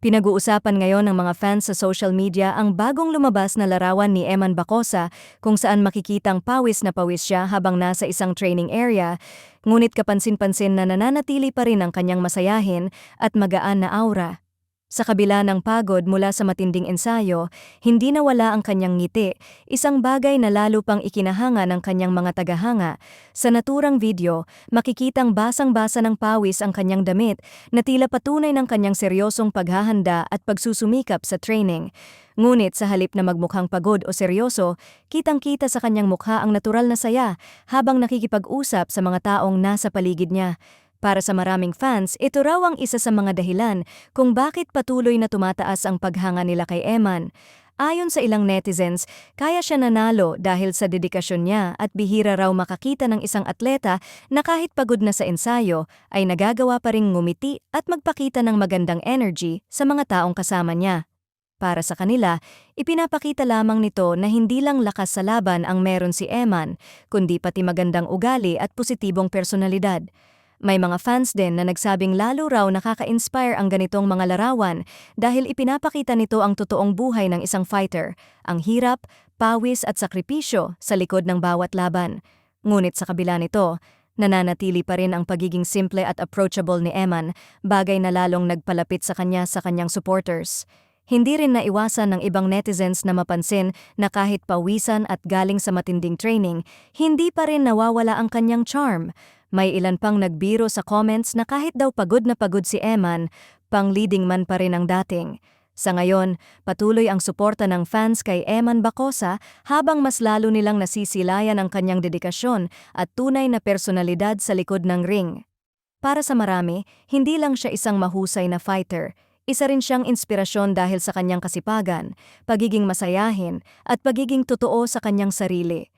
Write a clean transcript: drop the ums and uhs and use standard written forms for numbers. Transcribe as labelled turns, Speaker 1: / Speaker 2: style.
Speaker 1: Pinag-uusapan ngayon ng mga fans sa social media ang bagong lumabas na larawan ni Eman Bacosa kung saan makikitang pawis na pawis siya habang nasa isang training area, ngunit kapansin-pansin na nananatili pa rin ang kanyang masayahin at magaan na aura. Sa kabila ng pagod mula sa matinding ensayo, hindi nawala ang kanyang ngiti, isang bagay na lalo pang ikinahanga ng kanyang mga tagahanga. Sa naturang video, makikitang basang-basa ng pawis ang kanyang damit na tila patunay ng kanyang seryosong paghahanda at pagsusumikap sa training. Ngunit sa halip na magmukhang pagod o seryoso, kitang-kita sa kanyang mukha ang natural na saya habang nakikipag-usap sa mga taong nasa paligid niya. Para sa maraming fans, ito raw ang isa sa mga dahilan kung bakit patuloy na tumataas ang paghanga nila kay Eman. Ayon sa ilang netizens, kaya siya nanalo dahil sa dedikasyon niya at bihira raw makakita ng isang atleta na kahit pagod na sa ensayo ay nagagawa pa ring ngumiti at magpakita ng magandang energy sa mga taong kasama niya. Para sa kanila, ipinapakita lamang nito na hindi lang lakas sa laban ang meron si Eman, kundi pati magandang ugali at positibong personalidad. May mga fans din na nagsabing lalo raw nakaka-inspire ang ganitong mga larawan dahil ipinapakita nito ang totoong buhay ng isang fighter, ang hirap, pawis at sakripisyo sa likod ng bawat laban. Ngunit sa kabila nito, nananatili pa rin ang pagiging simple at approachable ni Eman, bagay na lalong nagpalapit sa kanyang supporters. Hindi rin naiwasan ng ibang netizens na mapansin na kahit pawisan at galing sa matinding training, hindi pa rin nawawala ang kanyang charm. May ilan pang nagbiro sa comments na kahit daw pagod na pagod si Eman, pang-leading man pa rin ang dating. Sa ngayon, patuloy ang suporta ng fans kay Eman Bacosa habang mas lalo nilang nasisilayan ang kanyang dedikasyon at tunay na personalidad sa likod ng ring. Para sa marami, hindi lang siya isang mahusay na fighter, isa rin siyang inspirasyon dahil sa kanyang kasipagan, pagiging masayahin, at pagiging totoo sa kanyang sarili.